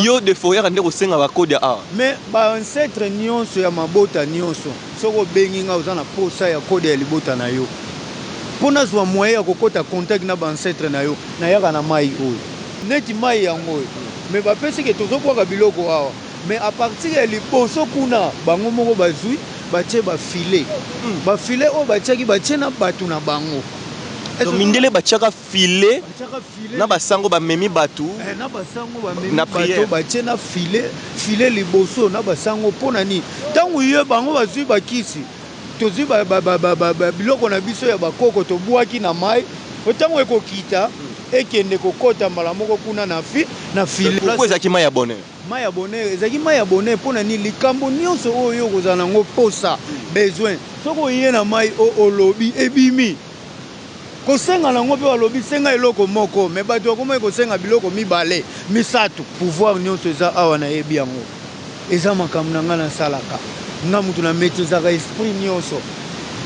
yo de foyer ande kosenga ba code a mais ba ancêtre nyonso ya mabota nyonso soko bengi nga uzana posa ya code ya libota na yo pona zwa moyen ya kokota contact na ba ancêtre na yo na yaka na mai oyo neti mai yango mais ba pesi ke tozo kwa biloko awa mais à partir ya liboso kuna bango moko bazui batie ba filet o batiaki batie na batu na bango donc mindele batiaka filet na basango bamemi batu na basango bamemi batu batie na filet liboso na basango mpona nini ntango ye bango bazwi bakisi tozwi biloko na biso ya bakoko tobwaki na mai ntango ekokita ekende kokota mbala moko kuna na filet pourquoi ezalaki mai ya bonheur mai ya bonheur ezalaki mai ya bonheur mpona nini likambo nyonso oyo kozala nango posa besoin soki oye na mai olobi ebimi kosenga nango mpe balobi senga eloko moko me bato bakomoi kosenga biloko mibale misato pouvoir nyonso eza awa nayebi yango eza makambo na ngai nasalaka nga mutu na maîtrisaka esprit nyonso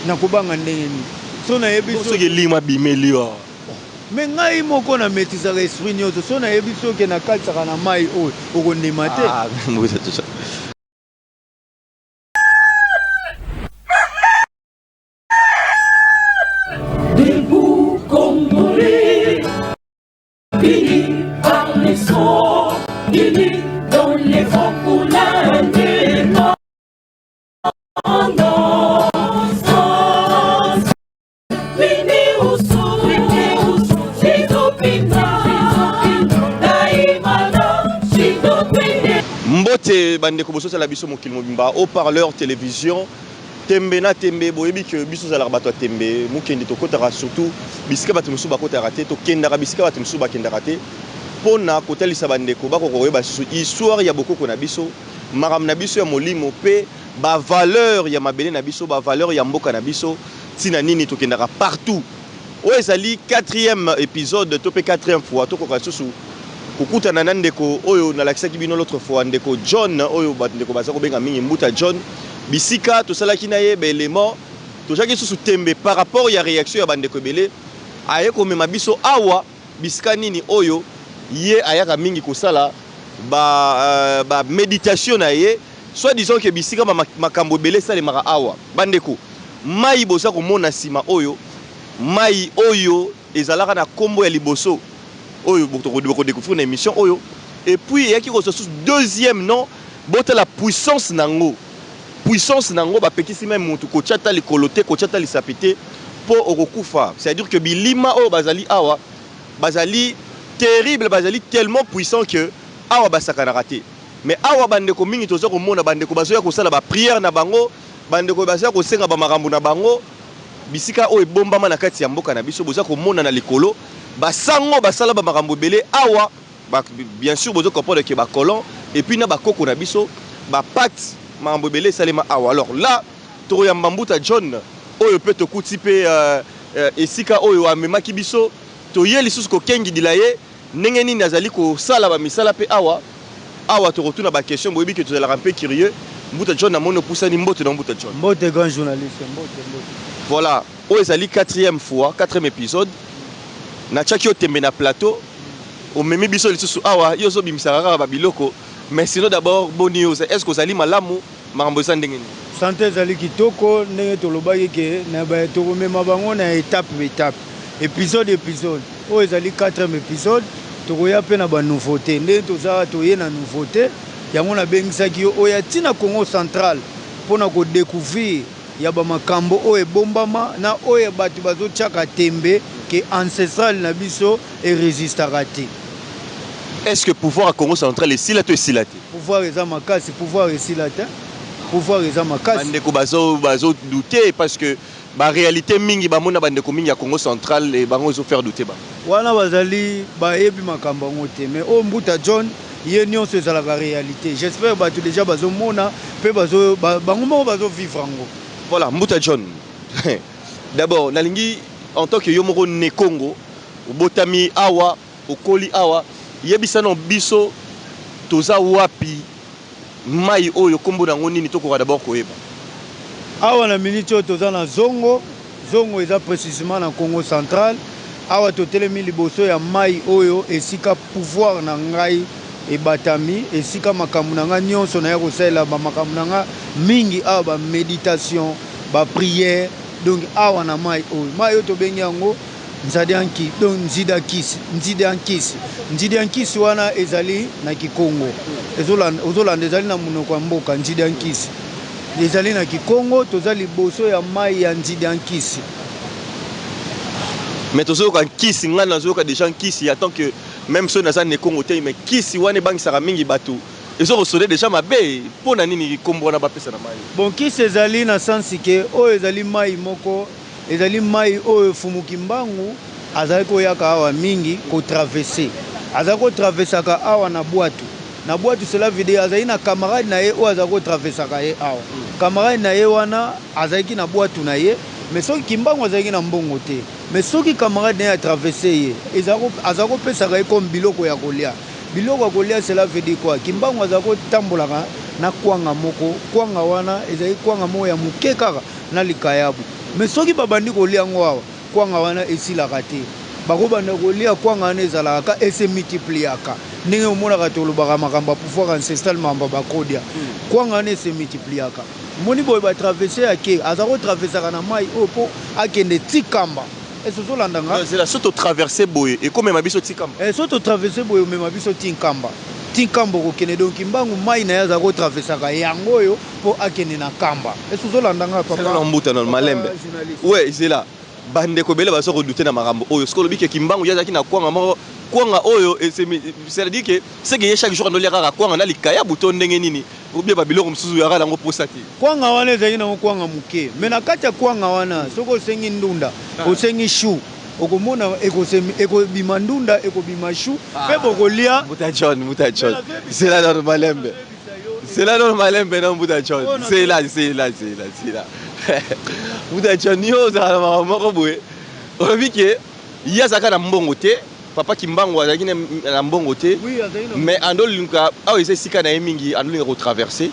nakobanga ndenge nini so nayebi soki elima bimeli wa me ngai moko na maîtrisaka esprit nyonso so nayebi soki nakatisaka na mai oyo okondima te dans les vents pour l'indépendance. Mbote bandeko boso sala biso mokili mobimba au parleur télévision tembe na tembe boyebi ke biso sala bato tembe mokende to kotaka surtout bisika bato musu bakota raté to kenda bisika bato musu bakenda raté pona kotalisa bandeko bako koyeba histoire ya bokoko na biso maram na biso ya molimo pe ba valeur ya mabele na biso ba valeur ya mboka na biso tina nini to kendaka partout o ezali 4e épisode to pe 4e fois to koka susu kokutana na ndeko oyo nalakisaki bino l'autre fois ndeko John oyo bandeko baza ko benga mingi mbuta John bisika to salaki na ye belement to jaki susu tembe par rapport ya réaction ya bandeko belé aye ko mema biso awa bisika nini oyo ye ayaka mingi kosala ba méditation na ye soit disons que bisika makambo belé ça les mara awa bandeko mai bosa ko mona sima oyo mai oyo ezalaka na kombo ya liboso oyo boko découvrir une émission oyo et puis il y a qui ressource deuxième nom bote la puissance nango ba petit même mutu ko chata li kolote ko chata li sapité pour okufa c'est à dire que bilima o bazali awa bazali terrible bazali tellement puissant que awa basakana raté mais awa bandeko mingi tozo ko mona bandeko bazoya ko sala ba prière na bango bandeko bazoya ko senga ba makambo na bango bisika o ebombama na kati ya mboka na biso boza ko mona na likolo basango basala ba makambo belé awa bien sûr bozo comprendre que ba colon et puis na ba koko na biso ba pacte makambo belé salema awa alors là to ya Mbuta John oyo peut to kuti pe esika oyo amemaki biso to yeli susu ko kengi dilaye ndenge nini azali ko sala ba misala pe awa to retourna ba question boyebi que tu allais un peu curieux Mbuta John na mono poussani mbote na Mbuta John mbote grand journaliste mbote voilà oyo ezali 4e fois 4e épisode na chaki otembe na plateau o memi biso lisusu awa yo zo bimisaka kaka babiloko mais sinon d'abord bonne news est-ce que ozali malamu makambo eza ndenge nini santé ezali kitoko ndenge tolobaki ke na tokomema bango na étape épisode oyo ezali 4e épisode tokoya mpe na banouveauté ndenge tozala toye na nouveauté yango nabengisaki yo oyo atina Congo central mpona kodécouvrir ya bamakambo oyo ebombama na oyo bato bazotiaka tembe ke ancestral na biso erésistaka te. Est-ce que pouvoir à Congo central esila to esila te? Pouvoir eza makasi, pouvoir esila te. Pouvoir eza makasi. Bandeko bazo douter parce que ba réalité mingi ba mona bandeko mingi ya Congo central et bango zo faire douter ba. Wana bazali ba yebi makambo ngote mais o Mbuta John ye nyonso ezalaka réalité. J'espère bato déjà bazo mona pe bazo bango mo bazo vivre ngo. Voilà, Mbuta John. D'abord, nalingi en tant que yomoro ne Congo, botami awa, okoli awa, yebisano biso toza wapi mai oyo kombo nango nini tokoka d'abord koyeba. Awa na minute toza na Zongo, Zongo eza précisément na Congo central. Awa totelemi liboso ya mai oyo esika pouvoir na ngai ebatami esika makambo na nga nyonso na ya kosalela makambo na nga mingi awa ba méditation ba prière donc awa na mai oyo tobengi yango nzadiankisi donc nzidiankisi wana ezali na Kikongo ozolanda ezali na monoko ya mboka nzidiankisi ezali na Kikongo toza liboso ya mai ya nzidiankisi. Mais tozoka nkisi nga nazoka déjà nkisi tant que même ceux naza ne Congo te mais kisi wana bangi saka mingi bato ezoko sonné déjà mabe pona nini kombo na bapesa na mai. Bon kisi ezali na sensi ke oyo ezali mai moko ezali mai oyo fumuki mbangu azali koyaka awa mingi ko traverser azali ko traversaka awa na bwatu cela veut dire azali na camarade na ye oyo azali ko traversaka ye awa camarade na ye wana azali na bwatu na ye mais soki kimbangu azali na mbongo te mais soki camarade na ye a traverser ye azali kopesaka ye comme biloko ya kolia cela veut dire quoi kimbangu azali kotambolaka na kwanga moko kwanga wana ezali kwanga moko ya moke kaka na likayabu mais soki babandi kolia yango awa kwanga wana esilaka te bakobanda kolia kwanga wana ezalaka ese multipliaka ndenge omonaka tolobaka makambo ya pouvoir ancestral makambo bakodia kwanga wana ese multipliaka moni boye batraverse yake aza kotraversaka na mai oyo mpo akende tikamba ezozolanda nga c'est la soto traverser boye ekomema biso tikamba soto traverse boye omema biso tinkamba kokende donc mbangu mai na ye aza kotraversaka yango oyo mpo akende na kamba ezozolanda nga papa na mbuta na malembe ouais c'est là bandeko bele baso kodute na makambo oyo skolo bike kimbangu yazaki na kwanga moko kwanga oyo c'est-à-dire que c'est que chaque jour ndoli kaka kwanga na likaya buto ndenge nini obie babiloko msusu ya kala ngo posa te kwanga wana ezali na kwanga muke mais na kati ya kwanga wana soko osengi ndunda osengi chou okomona ekobima ndunda ekobima chou mpe bokolia Mbuta John c'est là dans malembe c'est là dans malembe na Mbuta John c'est là Mbuta John yo za moko boye obi ke yazaka na mbongo te papa kimbangu azaki na mbongo te mais andolinga awo esika na mingi andolinga ko traverser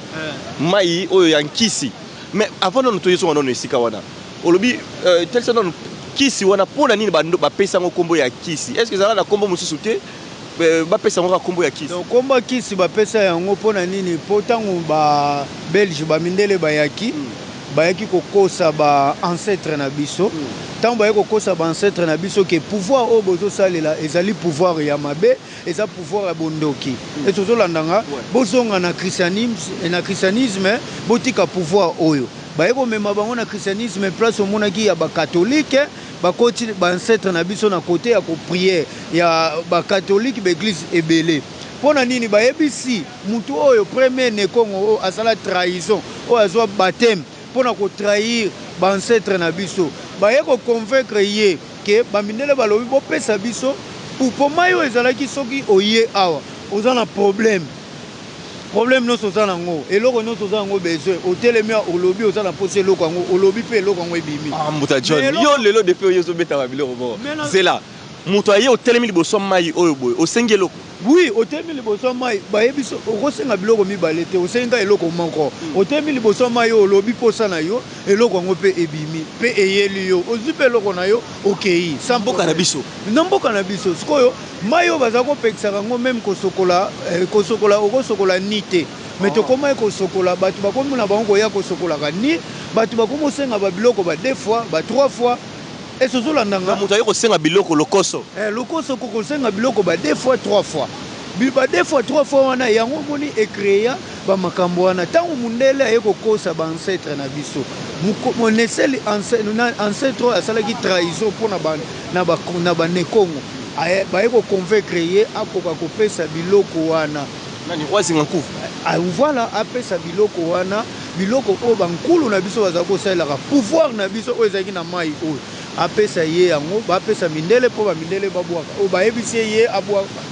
mai oyo ya nkisi mais avant non toyeso non esika wana olobi tel ça non kisi wana pona nini bando bapesa ngo kombo ya kisi est-ce que ça na kombo mususu te bapesa ngo kombo ya kisi donc kombo kisi bapesa yango pona nini potango ba belge ba mindele bayaki kokosa ba ancêtre na biso tant bayaki kokosa ba ancêtre na biso ke pouvoir o bozo salela ezali pouvoir ya mabe eza pouvoir ya bondoki ezolandanga bozonga na christianisme botika pouvoir oyo bayaki komema bango na christianisme place omonaki ya bakatholike bakoti ba ancêtre na biso na kote ya kopriere ya bakatholike baeglise ebele pona nini bayebisi mutu oyo premier ne Congo asala trahison oyo azwa baptême pona ko trahir ba ancêtre na biso baye ko convaincre ye ke bamindele balobi bopesa biso pour mai oyo ezalaki soki oye awa oza na problème nyonso oza nango eloko nyonso oza nango besoin otelemi olobi oza na posa eloko yango olobi mpe eloko yango ebimi Mbuta John yo lelo depuis oyo ozobetaka biloko moko c'est là moto aye otelemi liboso mai oyo boye osengi eloko oui otelemi liboso mai bayebiso okosenga biloko mibale te osenga eloko moko otelemi liboso mai oyo olobi posa na yo eloko yango mpe ebimi mpe eyeli yo ozwi mpe eloko na yo okei na mboka na biso sikoyo mai oyo baza kopekisaka yango meme kosokola okosokola ni te mais tokoma kosokola bato bakomi na bango koya kosokolaka ni bato bakomi osenga babiloko ba 2 fois ba 3 fois ezozolandanga moto aye kosenga biloko lokoso lokoso kokosenga biloko ba 2 fois 3 fois ba 2 fois 3 fois wana yango moni ekreya bamakambo wana ntango mundele aye kokosa baancetre na biso moneseli ancêtre asalaki trahison mpona na banekongo baye koconvaincre ye akoka kopesa biloko wana wazinga nkufu voilà apesa biloko wana biloko oyo bankulu na biso baza kosalelaka pouvoir na biso oyo ezalaki na mai oyo apesa ye yango bapesa mindele mpo bamindele babwaka oyo bayebisi ye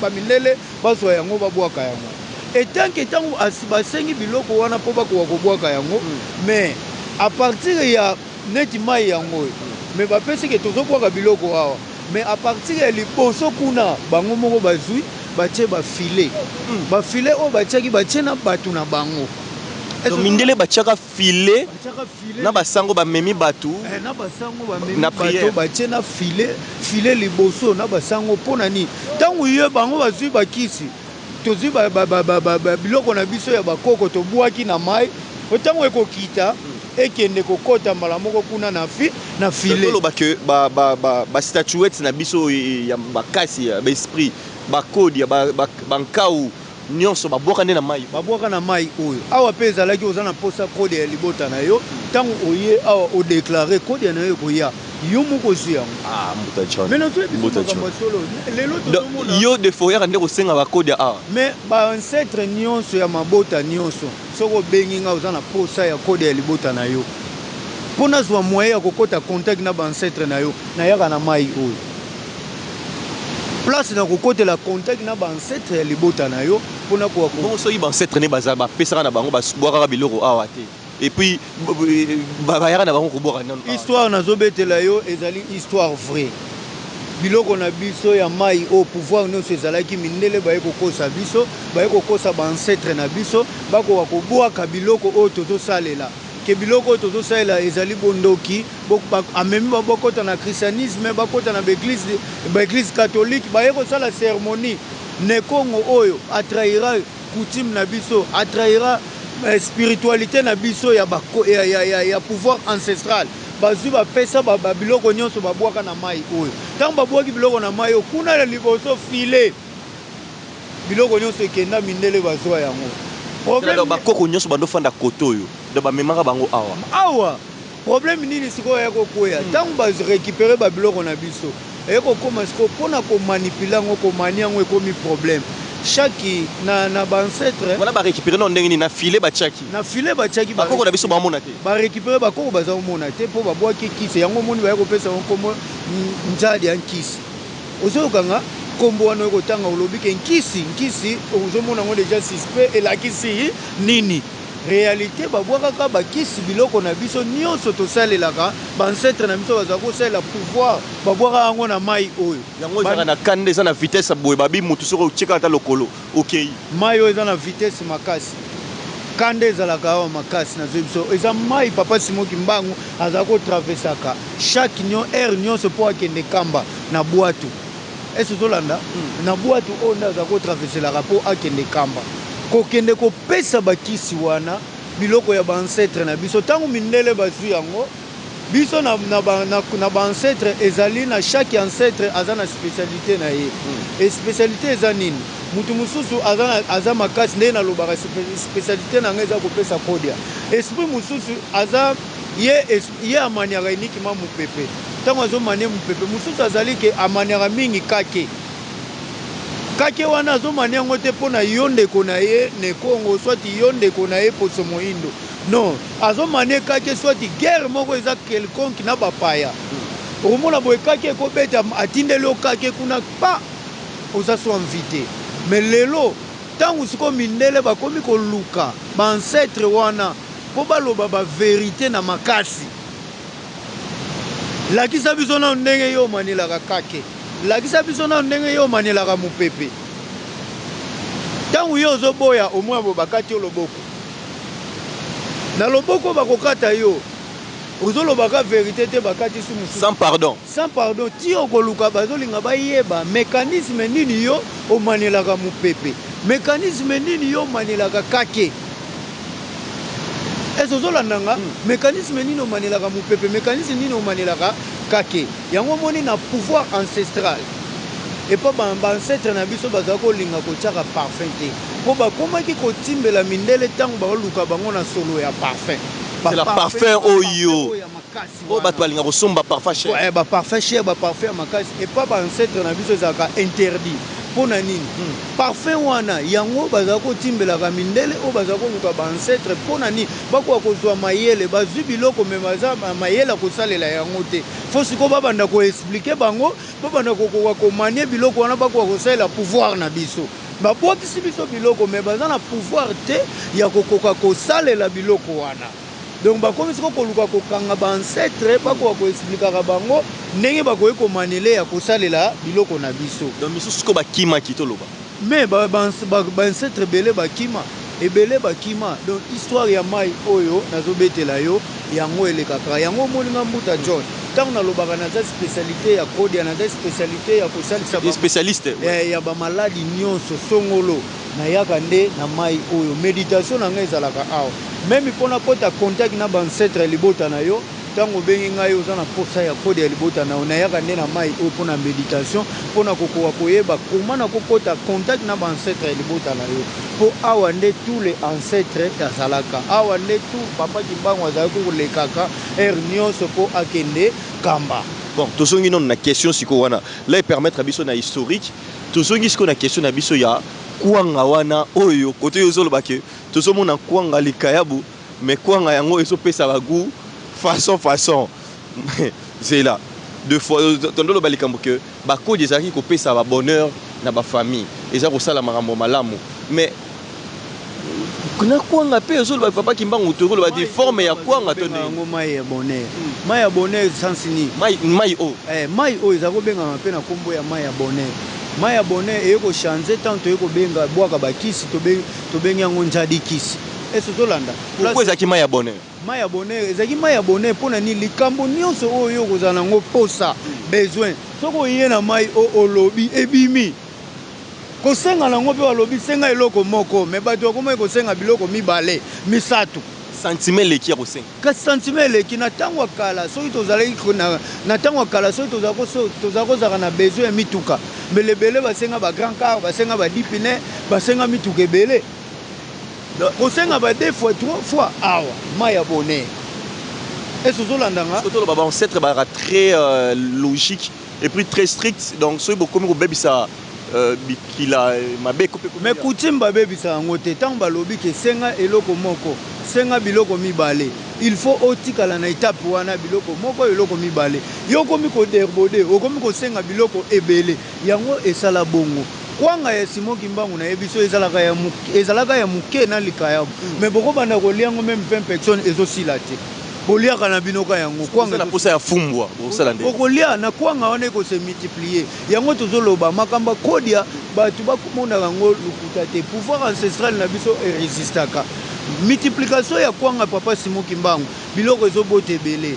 bamindele bazwa yango babwaka yango etanke ntango basengi biloko wana mpo bakoka kobwaka yango mais a partir ya neti mai yango oyo mais bapesi ke tozobwaka biloko awa mais a partir ya liboso kuna bango moko bazwi batie bafile oyo batiaki batie na bato na bango mindele batiaka file na basango bamemi bato na basango bamemi bato batie na file liboso na basango mpona nini ntango ye bango bazwi bakisi tozwi biloko na biso ya bakoko tobwaki na mai otango ekokita ekende kokota mbala moko kuna na file toloba ke bastatuette na biso ya bakasi ya baesprit bakodi ya bankau nyonso babwaka nde na mai babwaka na mai oyo awa mpe ezalaki oza na posa kode ya libota na yo ntango oye awa odeklare kode na yo ekoya yo moko ozwi yango me nazoyebisomakambo solo lelo tozomona yo de foyaka nde kosenga bakode ya awa me baancetre nyonso ya mabota nyonso soki obengi nga oza na posa ya kode ya libota na yo mpo nazwa moye ya kokota contact na baancetre na yo nayaka na mai oyo place na kokotela contact na baancetre ya libota na yo mpona koa soki baancetre ne baza bapesaka na bango babwakaka biloko awa te et puis bayaka na bango kobwaka nano histoire nazobetela yo ezali histoire vrai biloko na biso ya mai au pouvoir nyonso ezalaki mindele baye kokosa biso baye kokosa baancetre na biso bakoka kobwaka biloko oyo tozosalela ke biloko oyo tozosalela ezali bondoki amemi bakota na christianisme bakota na baeglise catholique baye kosala cérémonie nekongo oyo atrahira coutume na biso atrahira spiritualité na biso ya pouvoir ancestral bazwi bapesa biloko nyonso babwaka na mai oyo ntango babwaki biloko na mai oyo kuna na liboso file biloko nyonso ekenda mindele bazwa yango bakoko nyonso bandofanda koto oyo nde bamemaka bango awa problème nini sikoyo ya kokwea ntango barécupere babiloko na biso ekokoma sikoyo mpona komanipule yango komani yango ekomi problème chaque na baancetre wana barécupere na ndenge nini na file batiaki bakoko na biso bamona te barécupere bakoko baza komona te mpo babwaki kisi yango moni baya kopesa yango nkombo njadi ya nkisi ozokanga nkombo wana ekotanga olobi ke nkisi ozomona yango deja suspect elakisi nini réalité babwakaka bakisi biloko na biso nyonso tosalelaka baancetre na biso bazala kosalela pouvoir babwaka yango na mai oyo yango ezaka na kande eza na vitesse boye babi mutu soki otieka ata lokolo okei mai oyo eza na vitesse makasi kande ezalaka awa makasi na biso eza mai papa simoki mbangu azala kotravesaka chaque heure nyonso mpo akende kamba na bwato ese ozolanda na bwato oyo nde azala kotraveselaka mpo akende kamba kokende kopesa bakisi wana biloko ya baancetre na biso ntango mindele bazwi yango biso na baancetre ezali na chaque ancêtre aza na spécialité na ye e spécialité eza nini mutu mosusu aza makasi ndenge nalobaka spécialité na ngai eza kopesa kodia esprit mosusu aza ye amaniaka unikima mopepe ntango azomania mopepe mosusu azali ke amaniaka mingi kake wana azomania yango te mpo na yo ndeko na ye nekongo swati yo ndeko na ye poso moindo non azomania kake swati guerre moko eza quelconque na bapaya okomona boye kake ekobeta atindeli yo kake kuna pa oza so invité mais lelo ntango siko mindele bakomi koluka baancetre wana mpo baloba baverité na makasi lakisa biso na ndenge yo omanelaka kake lakisa biso na ndenge yo omanelaka mopepe ntango yo ozoboya omwa bo bakati yo loboko na loboko bakokata yo ozolobaka verité te bakati su mosusu sans pardon ti okoluka bazolinga bayeba mécanisme nini yo omanelaka mopepe mécanisme nini yo omanelaka kake ese ozolandanga mécanisme nini omanelaka mopepe mécanisme nini omanelaka kake yango moni na pouvoir ancestral epo baancetre na biso bazala kolinga kotiaka parfum te mpo bakomaki kotimbela mindele ntango bakoluka bango na solo ya parfum parfum oyo bato balinga kosomba parfum cher baparfum cher baparfum ya makasi epa baancetre na biso ezalaka interdit mpo na nini parfum wana yango bazala kotimbelaka mindele oyo bazala koluka baancetre mpo na nini bakoka kozwa mayele bazwi biloko me baza mayele ya kosalela yango te fo sikoyo babanda koexplike bango babanda kokoka komanie biloko wana bakoka kosalela pouvoir na biso babwakisi biso biloko me baza na pouvoir te ya kokoka kosalela biloko wana donc bakomi siko koluka kokanga baancetre bakoka koexplikaka bango ndenge bakoki komanele ya kosalela biloko na biso donc misusu siko bakimaki toloba me baancetre ebele bakima donc histoire ya mai oyo nazobetela yo yango elekaka yango moninga mbuta John tant na lobaka na spécialité ya kodia na spécialité ya kosalisa des spécialistes ya ba maladie nyonso songolo na yaka nde na mai oyo méditation na ngai ezalaka awa même mpona kota contact na bancetre libota na yo ntango obengi ngai oza na posa ya kode ya libota na yo nayaka nde na mai oyo mpona méditation mpona kokoka koyeba koma na kokota contact na bancetre ya libota na yo mpo awa nde tous les ancêtres azalaka awa nde tout papa kimbango azalaki kolekaka ere nyonso mpo akende kamba. Bon, tozongi non na question siko wana là permettre à biso na historique tozongi siko na question na biso ya kwanga wana oyo kote yozoloba ke tozomona kwanga likayabu mais kwanga yango ezopesa bagu façon c'est là deux fois tondolo balikambo ke bakodi ezalaki kopesa ba bonheur na ba famille eza kosala makambo malamu mais kuna kwanga pe ezoloba papa kimbango tokoloba de forme ya kwanga tonde ngo mai ya bonheur sans ni mai o mai o ezako benga mpe na kombo ya mai ya bonheur. Mai ya bonheur eko changer tant eko benga bwaka bakisi to benga yango njadi kisi eso tolanda pourquoi ezaki mai ya bonheur. Mai ya bonheur ezaki mai ya bonheur mpona ni likambo nyonso oyo kozala nango posa besoin soko oye na mai olobi ebimi kosenga nango mpe balobi senga eloko moko me bato bakomai kosenga biloko mibale misato sentiment leki ya kosenga kasi sentiment eleki na ntango ya kala soki tozalaki na ntango ya kala soki tozala kozala na besoin ya mituka mbele ebele basenga ba grand car basenga ba dipine basenga mituka ebele kosenga ba 2 fois 3 fois awa mai ya bonheur est-ce ozolandanga toloba ba ancêtre ba très logique et puis très strict donc soki bokomi kobebisa bikila mabe kope mais coutume babebisa yango te ntango balobi ke senga eloko moko senga biloko mibale il faut otikala na étape wana biloko moko eloko mibale yo komi koderbode okomi kosenga biloko ebele yango esala bongo kwanga ya Simon Kimbangu na yebiso ezalaka ya muke na likayabu mais bokobanda kolia yango même 20 personnes ezosila te boliaka na binoka yango kwanga na posa ya fumbwa bosala nde okolia na kwanga wana ekose multiplier yango tozoloba makamba kodia bato bakomona yango lukuta te pouvoir ancestral na biso eresistaka multiplication ya kwanga papa Simon Kimbangu biloko ezobota ebele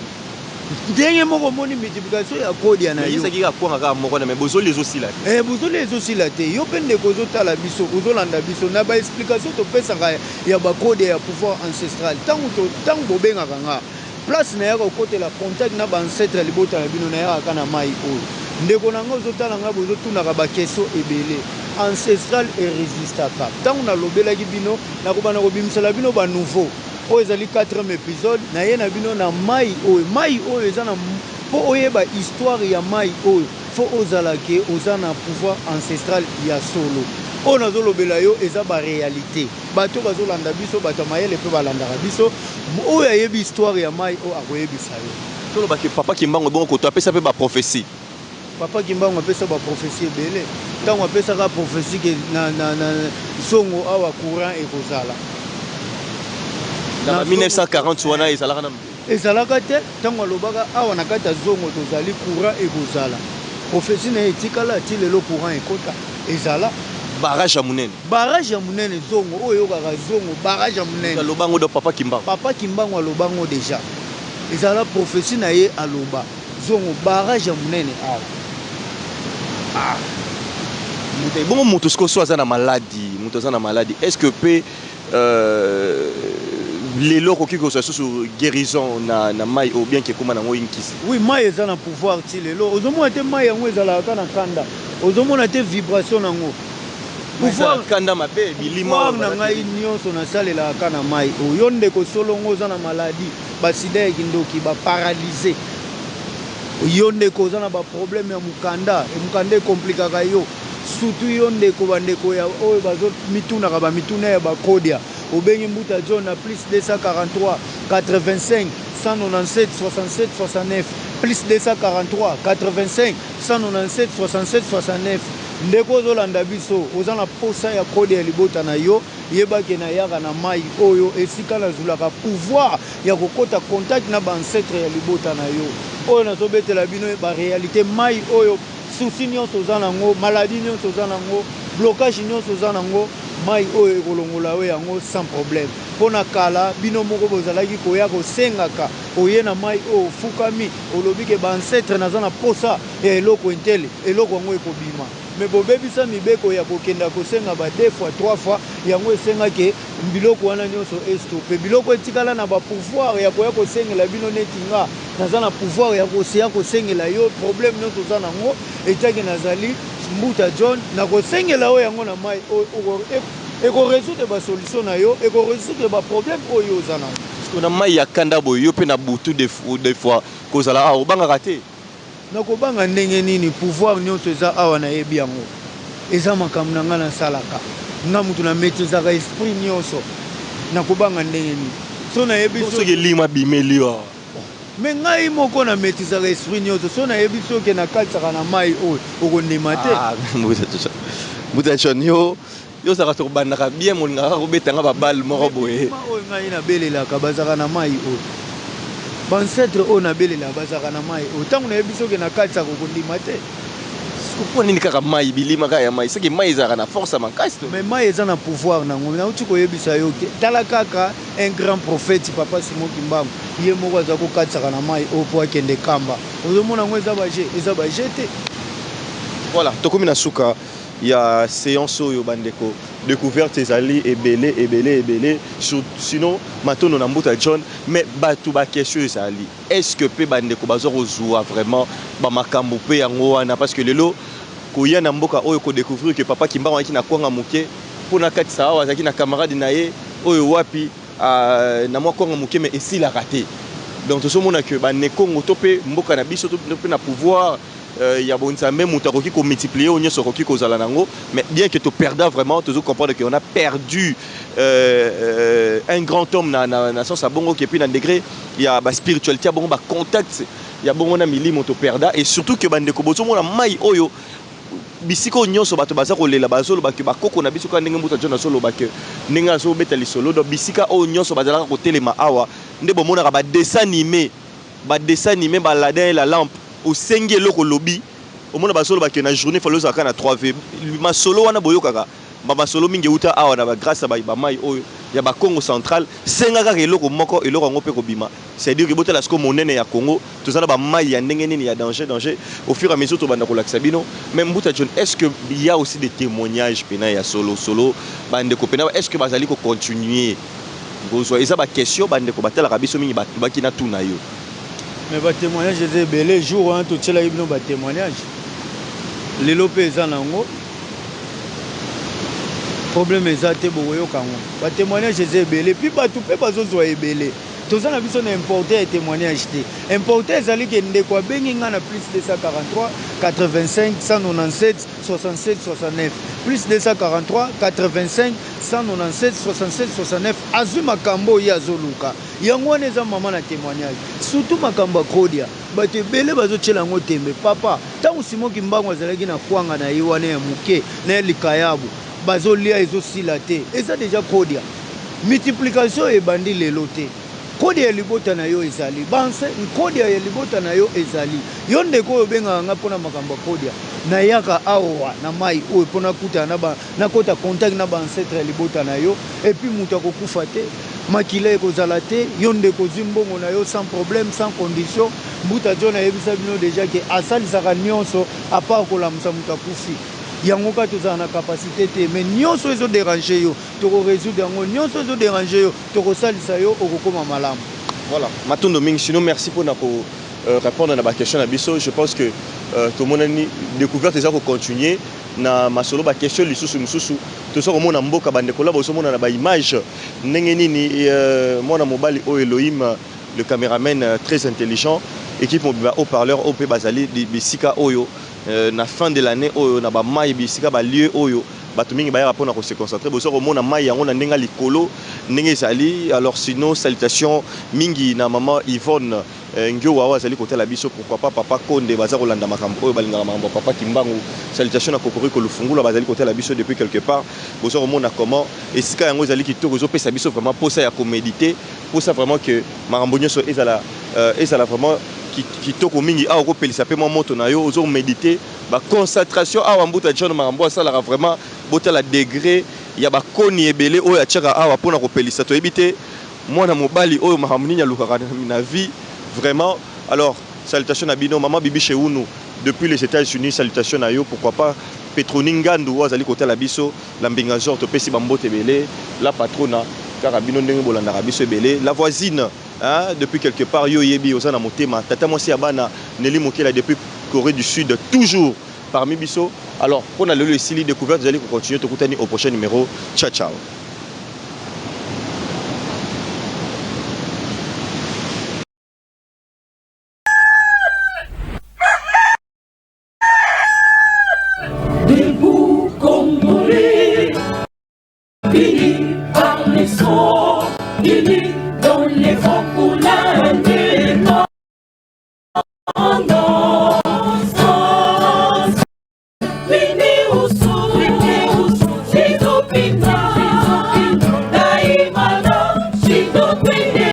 ndenge moko moni multiplication ya kodia na yo ezaki ka kwanga ka moko na me bozoli ezosila te bozoli ezosila te yo mpe ndeko ozotala biso ozolanda biso na baexplication topesaka ya bakodia ya pouvoir ancestral ntango bobengaka nga place na yaka okotela contact na baancetre libota na bino na yaka kaka na mai oyo ndeko na nga ozotala nga bozotunaka bakestion ebele ancestral eresistaka ntango nalobelaki bino nakobana kobimisela bino banouveau oyo ezali 4e épisode naye na bino na mai oyo eza na mpo oyeba histoire ya mai oyo fo ozalake oza na pouvoir ancestral ya solo oyo nazolobela yo eza baréalité bato bazolanda biso bato ya mayele mpe balandaka biso oyo ayebi histoire ya mai oyo akoyebisa yo tolobaki papa Kimbango bongo koto apesa mpe baprophétie papa Kimbango apesa baprophétie ebele ntango apesaka prophétie ke na songo awa courant ekozala na 1940 wana ezalaka na ezalaka te ntango alobaka awa na kati ya zongo tozali courant ekozala prophétie na ye etikala ti lelo courant ekota ezala barrage ya munene zongo oyo oyokaka zongo barrage ya munene alobango do papa Kimbango alobango deja ezala prophétie na ye aloba zongo barrage ya munene awa bongo moto siko so aza na maladie est-ce que pe lelo okoki kozwa susu guérison na mai ou bien kekoma nango inkisi oui mai eza na pouvoir ti lelo ozomona te mai yango ezalaka na kanda ozomona te vibration nango pouvoir kanda mabe bilima na ngai nyonso nasalelaka na mai oyo ndeko solongo oza na maladie basida ya kindoki baparalyse yo ndeko oza na baproblème ya mokanda ekomplikaka yo surtout yo ndeko bandeko ya oyo bazomitunaka bamituna ya bakodia obengi mbuta John na plus 243 85 197 67 69 plus 243 85 197 67 69 ndeko ozolanda biso oza na posa ya kode ya libota na yo yebake na yaka na mai oyo esika nazulaka pouvoir ya kokota contact na baancetre ya libota na yo oyo nazobetela bino baréalité mai oyo souci nyonso oza nango maladie nyonso oza nango blocage nyonso oza nango mai oyo ekolongola oyo yango sans problème mpona kala bino moko bozalaki koya kosengaka oye na mai oyo ofukami olobi ke baancetre naza na posa ya eloko intele eloko yango ekobima me bobebisa mibeko ya kokenda kosenga ba 2 fois 3 fois yango esengaki biloko wana nyonso estope biloko etikala na bapouvoir ya koya kosengela bino neti nga naza na pouvoir ya koseya kosengela yo problème nyonso oza nango etaki nazali Mbuta John nakosengela oyo yango na mai ekoresoudre basolution na yo ekoresoudre baproblème oyo oza nango parce na mai ya kanda boye yo mpe na butu des fois kozala awa obangaka te nakobanga ndenge nini pouvoir nyonso eza awa nayebi yango eza makambo na ngai nasalaka nga mutu na maîtrisaka esprit nyonso nakobanga ndenge nini so nayebi soki elima bimeli awa me ngai moko na maîtrisaka esprit nyonso so nayebi soki nakalisaka na mai oyo okondima te Mbuta John yo ozalaka tokobandaka bien molingaka kobetanga babale moko boye oyo ngai nabelelaka bazalaka na mai oyo bancetre oyo nabelelaka bazalaka na mai oyo ntango nayebi soki nakalisaka okondima te mpo nini kaka mai bilima kaka ya mai soki mai ezalaka na force ya makasi to mais mai eza na pouvoir nango nauti koyebisa yo te tala kaka un grand prophète papa Simon Kimbangu ye moko aza kokatisaka na mai oyo mpo akende kamba ozomona yango eza baje te voilà tokomi na suka ya séance oyo bandeko découverte ezali ebele sinon matondo na Mbuta John mais bato bakestion ezali est-ce que mpe bandeko baza kozwa vraiment bamakambo mpe yango wana parce que lelo koya na mboka oyo kodécouvrir que papa Kimbangu ayaki na kwanga moke mpona katisa awa azalaki na camarade na ye oyo wapi na mwa kwanga moke mais esilaka te donc tozomona que banekongo to mpe mboka na biso to mpe na pouvoir ya bonzambe mutu akoki komultiplier oyo nyonso akoki kozala nango mais bien que toperda vraiment tozo comprendre qu'on a perdu un grand homme na sens ya bongo kepi na degré ya baspiritualité ya bongo bacontact ya bongo na milimo toperda et surtout que bandeko bozomona mai oyo bisika oyo nyonso bato baza kolela bazoloba ke bakoko na biso kaka ndenge Mbuta John azoloba ke ndenge azobeta lisolo donc bisika oyo nyonso bazalaka kotelema awa nde bomonaka badessin animé baladin la lampe osengi eloko lobi omona basolo bakende na journée falo ozalaka na 3v masolo wana boyokaka bamasolo mingi euta awa na bagrâce ya bamai oyo ya bakongo central senga kaka eloko moko eloko yango mpe kobima c'est-à-dire que botala siko monene ya Congo toza na bamai ya ndenge nini ya danger au fur et à mesure tobanda kolakisa bino même Mbuta John est-ce que il y a aussi des témoignages pena ya solo bandeko pena est-ce que bazali kocontinuer bozwa eza baquestion bandeko batalaka biso mingi bato bakina tuna yo mais batémoignage eza ebele jour wana totielaki bino batémoignage lelo mpe eza nango problème eza te bokoyoka yango batémoignage eza ebele puis bato mpe bazozwa ebele toza na biso na importe ya témoignage te importe ezali ke ndeko abengi nga na plus 243 85 197 67 69 plus 243 85 197 67 69 azwi makambo oyo azoluka yango wana eza mama na témoignage surtout makambo ya kodia bato ebele bazotiela yango tembe papa ntango Simon Kimbangu azalaki na kwanga na ye wana ya moke na ya likayabu bazolia ezosila te eza deja kodia multiplication ebandi lelo te kodi ya libota na yo ezali kodi ya libota na yo ezali yo ndeko oyo obengaka nga mpona makambo ya kodi nayaka awa na mai oyo mpona kutana nakota contact na baancetre ya libota na yo epuis moto akokufa te makila ekozala te yo ndeko ozwi mbongo na yo sans problème sans condition Mbuta John ayebisa bino deja ke asalisaka nyonso apart kolamusa moto akufi yango ka tozala na capacité te mais nyonso ezoderange yo tokorésoudre yango nyonso ezoderange yo tokosalisa yo okokoma malamu voilà matondo mingi sinon merci mpona répondre na baquestion na biso je pense que tomonani découverte eza kocontinue na masolo baquestion lisusu mosusu toza komona mboka bandeko la bozomona na baimage ndenge nini mwana mobali oyo Elohim le caméraman très intelligent équipe mobile haut-parleur oyo mpe bazali bisika oyo na fin de l'année oyo na bamai bisika balieu oyo bato mingi bayaka mpona kose concentrer boso komona mai yango na ndenge likolo ndenge ezali alors sinon salutation mingi na mama Yvonne Ngio awa azali kotala biso pourquoi pas papa Konde baza kolanda makambo oyo balingaka makambo papa Kimbangu salutation na Kokoriko Lufungula bazali kotala biso depuis quelque part boso komona comment esika yango ezali kitoko ezopesa biso vraiment posa ya koméditer posa vraiment que makambo nyonso ezala vraiment kitoko mingi awa kopelisa pe mwa moto na yo ozo méditer ba concentration awa Mbuta John makambo asalaka vraiment botala degré ya bakoni ebele oyo atiaka awa mpona kopelisa toyebi te mwana mobali oyo makambo nini alukaka na vie vraiment. Alors salutation à bino maman Bibi Cheounou depuis les États-Unis, salutation à yo, pourquoi pas Petroningandu azali côté la biso la mbingazor to pesi bambote belé la patrona karabino ndenge bolanda biso belé la voisine hein, depuis quelque part yo yebi osana motema tata mwasi abana Nelly Mokela depuis Corée du Sud toujours parmi biso. Alors pour na le sili découverte vous allez continuer to kutani au prochain numéro. Ciao ciao.